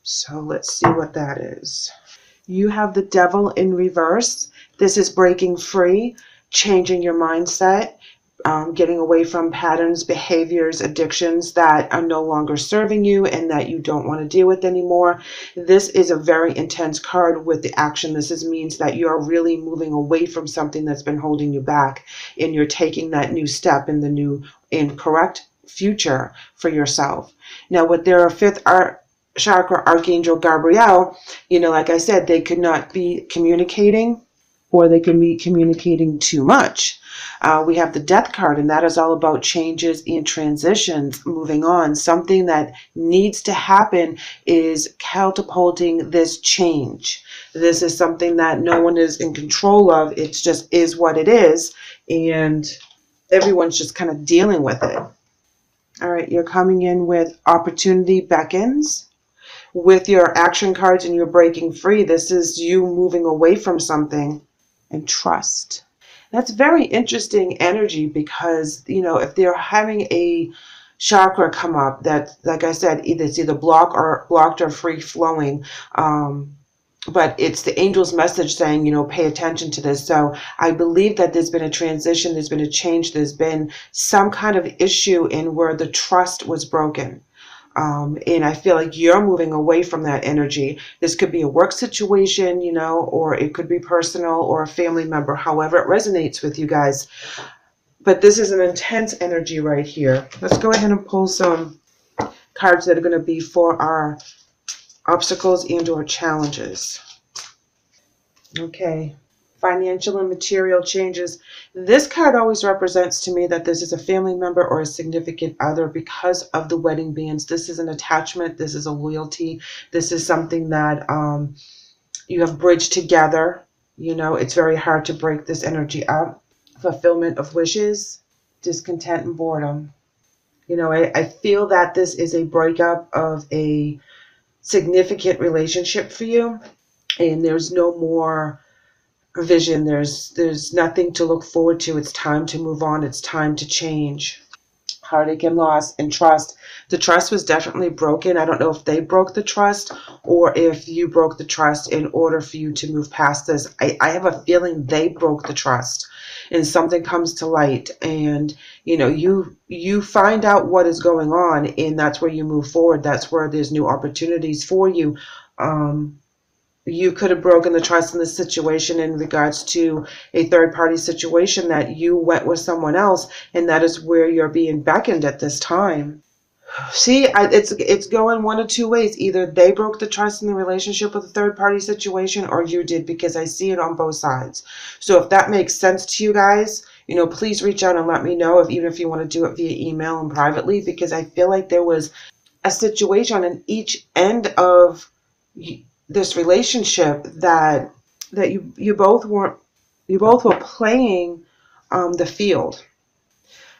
So let's see what that is. You have the Devil in reverse. This is breaking free, changing your mindset, getting away from patterns, behaviors, addictions that are no longer serving you and that you don't want to deal with anymore. This is a very intense card with the action. This means that you're really moving away from something that's been holding you back, and you're taking that new step in the new and correct future for yourself. Now, with their fifth chakra Archangel Gabriel, like I said, they could not be communicating, or they can be communicating too much. We have the Death card, and that is all about changes and transitions, moving on. Something that needs to happen is catapulting this change. This is something that no one is in control of. It just is what it is, and everyone's just kind of dealing with it. All right, you're coming in with Opportunity Beckons. With your action cards and you're breaking free, this is you moving away from something. And Trust. That's very interesting energy because, if they're having a chakra come up that, like I said, it's either blocked or free flowing, but it's the angel's message saying, pay attention to this. So I believe that there's been a transition, there's been a change, there's been some kind of issue in where the trust was broken. And I feel like you're moving away from that energy. This could be a work situation, or it could be personal or a family member, however it resonates with you guys. But this is an intense energy right here. Let's go ahead and pull some cards that are going to be for our obstacles and or challenges. Okay. Financial and material changes. This card always represents to me that this is a family member or a significant other because of the wedding bands. This is an attachment. This is a loyalty. This is something that you have bridged together. It's very hard to break this energy up. Fulfillment of wishes, discontent and boredom. I feel that this is a breakup of a significant relationship for you, and there's no more vision. There's nothing to look forward to. It's time to move on. It's time to change. Heartache and loss and trust. The trust was definitely broken. I don't know if they broke the trust or if you broke the trust in order for you to move past this. I have a feeling they broke the trust, and something comes to light, and you find out what is going on, and that's where you move forward. That's where there's new opportunities for you. You could have broken the trust in this situation in regards to a third-party situation that you went with someone else, and that is where you're being beckoned at this time. See, it's going one of two ways. Either they broke the trust in the relationship with a third-party situation, or you did, because I see it on both sides. So if that makes sense to you guys, please reach out and let me know, even if you want to do it via email and privately, because I feel like there was a situation on each end of this relationship that you both were playing the field.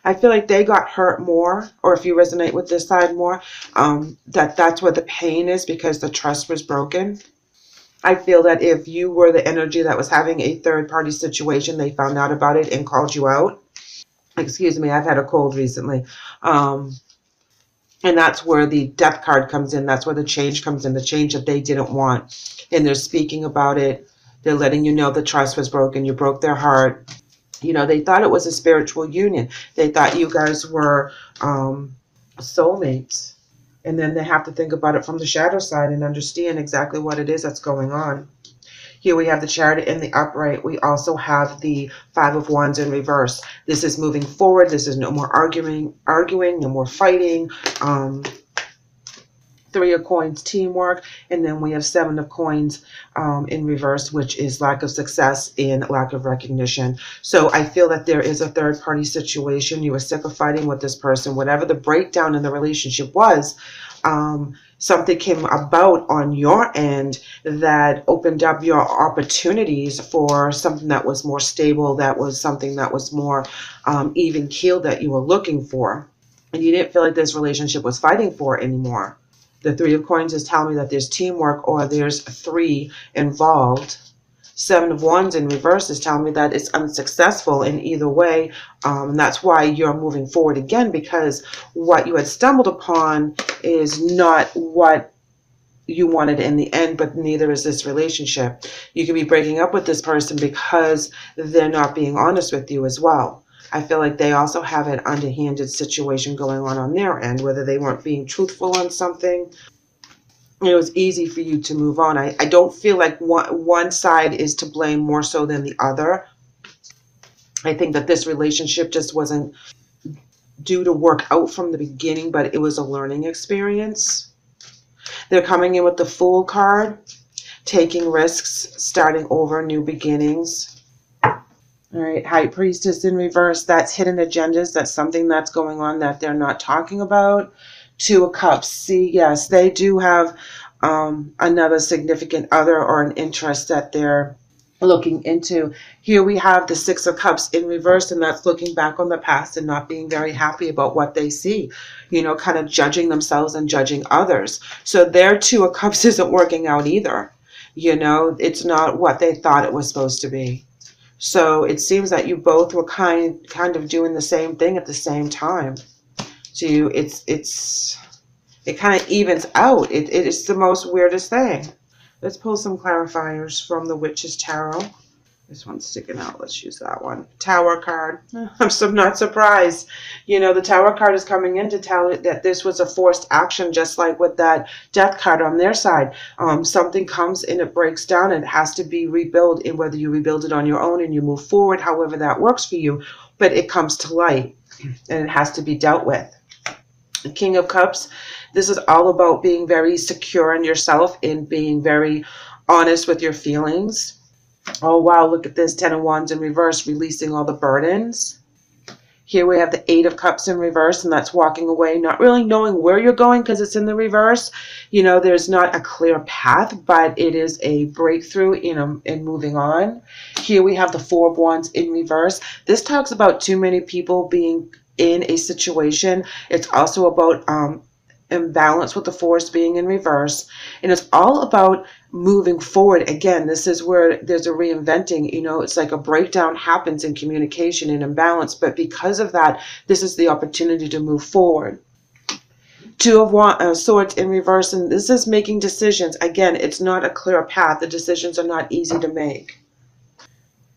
I feel like they got hurt more, or if you resonate with this side more, that's where the pain is, because the trust was broken. I feel that if you were the energy that was having a third party situation, they found out about it and called you out. Excuse me, I've had a cold recently. And that's where the Death card comes in. That's where the change comes in, the change that they didn't want. And they're speaking about it. They're letting you know the trust was broken. You broke their heart. They thought it was a spiritual union. They thought you guys were soulmates. And then they have to think about it from the shadow side and understand exactly what it is that's going on. Here we have the Chariot in the upright. We also have the Five of Wands in reverse. This is moving forward. This is no more arguing, no more fighting. Three of Coins, teamwork. And then we have Seven of Coins in reverse, which is lack of success and lack of recognition. So I feel that there is a third-party situation. You were sick of fighting with this person. Whatever the breakdown in the relationship was, something came about on your end that opened up your opportunities for something that was more stable, that was something that was more even keeled that you were looking for. And you didn't feel like this relationship was fighting for it anymore. The Three of Coins is telling me that there's teamwork, or there's three involved. Seven of Wands in reverse is telling me that it's unsuccessful in either way. And that's why you're moving forward again, because what you had stumbled upon is not what you wanted in the end, but neither is this relationship. You could be breaking up with this person because they're not being honest with you as well. I feel like they also have an underhanded situation going on their end, whether they weren't being truthful on something. It was easy for you to move on. I don't feel like one side is to blame more so than the other. I think that this relationship just wasn't due to work out from the beginning, but it was a learning experience. They're coming in with the Fool card, taking risks, starting over, new beginnings. All right, High Priestess in reverse, that's hidden agendas. That's something that's going on that they're not talking about. Two of Cups. See, yes, they do have another significant other or an interest that they're looking into. Here we have the Six of Cups in reverse, and that's looking back on the past and not being very happy about what they see, you know, kind of judging themselves and judging others. So their Two of Cups isn't working out either. You know, it's not what they thought it was supposed to be. So it seems that you both were kind of doing the same thing at the same time. So it kind of evens out. It is the most weirdest thing. Let's pull some clarifiers from the Witch's Tarot. This one's sticking out. Let's use that one. Tower card. I'm not surprised. You know, the Tower card is coming in to tell it that this was a forced action, just like with that Death card on their side. Something comes and it breaks down and it has to be rebuilt, and whether you rebuild it on your own and you move forward, however that works for you, but it comes to light and it has to be dealt with. The King of Cups, this is all about being very secure in yourself and being very honest with your feelings. Oh, wow, look at this. 10 of Wands in reverse, releasing all the burdens. Here we have the Eight of Cups in reverse, and that's walking away, not really knowing where you're going because it's in the reverse. You know, there's not a clear path, but it is a breakthrough in moving on. Here we have the Four of Wands in reverse. This talks about too many people being in a situation. It's also about imbalance with the Force being in reverse, and it's all about moving forward. Again, this is where there's a reinventing. You know, it's like a breakdown happens in communication and imbalance, but because of that, this is the opportunity to move forward. Two of Swords in reverse, and this is making decisions. Again, it's not a clear path. The decisions are not easy to make.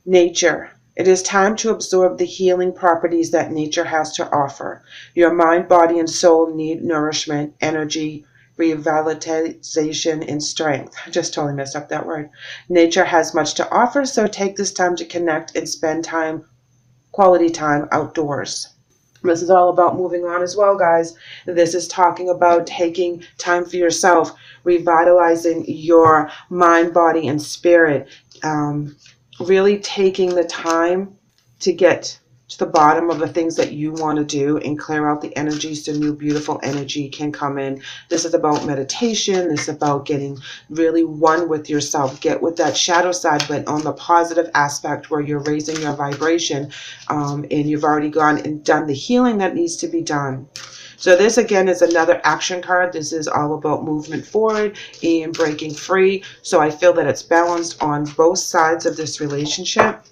Nature. It is time to absorb the healing properties that nature has to offer. Your mind, body, and soul need nourishment, energy, revitalization, and strength. I just totally messed up that word. Nature has much to offer, so take this time to connect and spend time, quality time outdoors. This is all about moving on as well, guys. This is talking about taking time for yourself, revitalizing your mind, body, and spirit. Really taking the time to get to the bottom of the things that you want to do and clear out the energy so new beautiful energy can come in. This is about meditation. This is about getting really one with yourself. Get with that shadow side, but on the positive aspect where you're raising your vibration, and you've already gone and done the healing that needs to be done. So this again is another action card. This is all about movement forward and breaking free. So I feel that it's balanced on both sides of this relationship.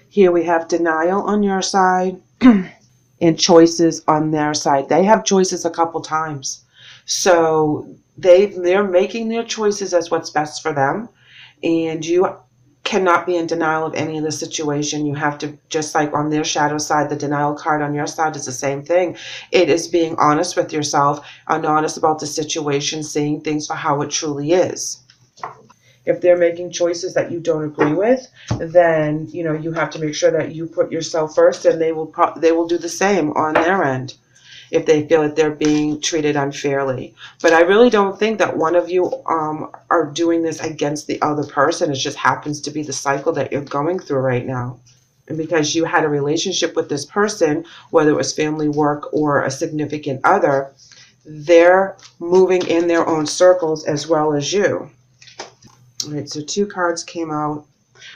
Here we have denial on your side and choices on their side. They have choices a couple times. So they're making their choices as what's best for them. And you cannot be in denial of any of the situation. You have to, just like on their shadow side, the denial card on your side is the same thing. It is being honest with yourself and honest about the situation, seeing things for how it truly is. If they're making choices that you don't agree with, then you know you have to make sure that you put yourself first, and they will do the same on their end if they feel that they're being treated unfairly. But I really don't think that one of you are doing this against the other person. It just happens to be the cycle that you're going through right now. And because you had a relationship with this person, whether it was family, work, or a significant other, they're moving in their own circles as well as you. All right, so 2 cards came out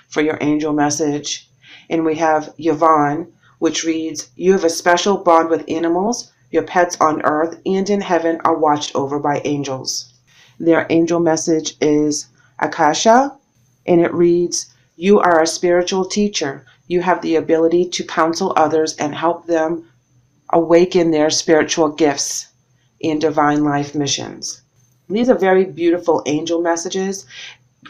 for your angel message. And we have Yvonne, which reads, you have a special bond with animals. Your pets on earth and in heaven are watched over by angels. Their angel message is Akasha, and it reads, you are a spiritual teacher. You have the ability to counsel others and help them awaken their spiritual gifts and divine life missions. These are very beautiful angel messages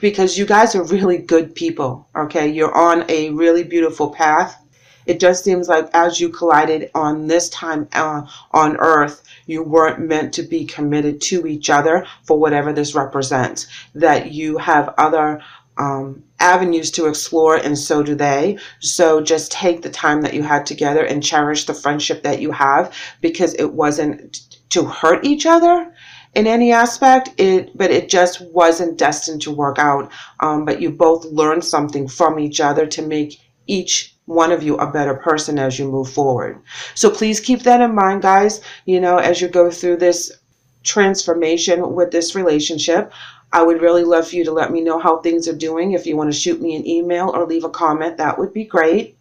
because you guys are really good people, okay? You're on a really beautiful path. It just seems like as you collided on this time on Earth, you weren't meant to be committed to each other for whatever this represents. That you have other avenues to explore, and so do they. So just take the time that you had together and cherish the friendship that you have, because it wasn't to hurt each other in any aspect, but it just wasn't destined to work out. But you both learned something from each other to make each one of you a better person as you move forward. So please keep that in mind, guys, as you go through this transformation with this relationship. I would really love for you to let me know how things are doing. If you want to shoot me an email or leave a comment, that would be great.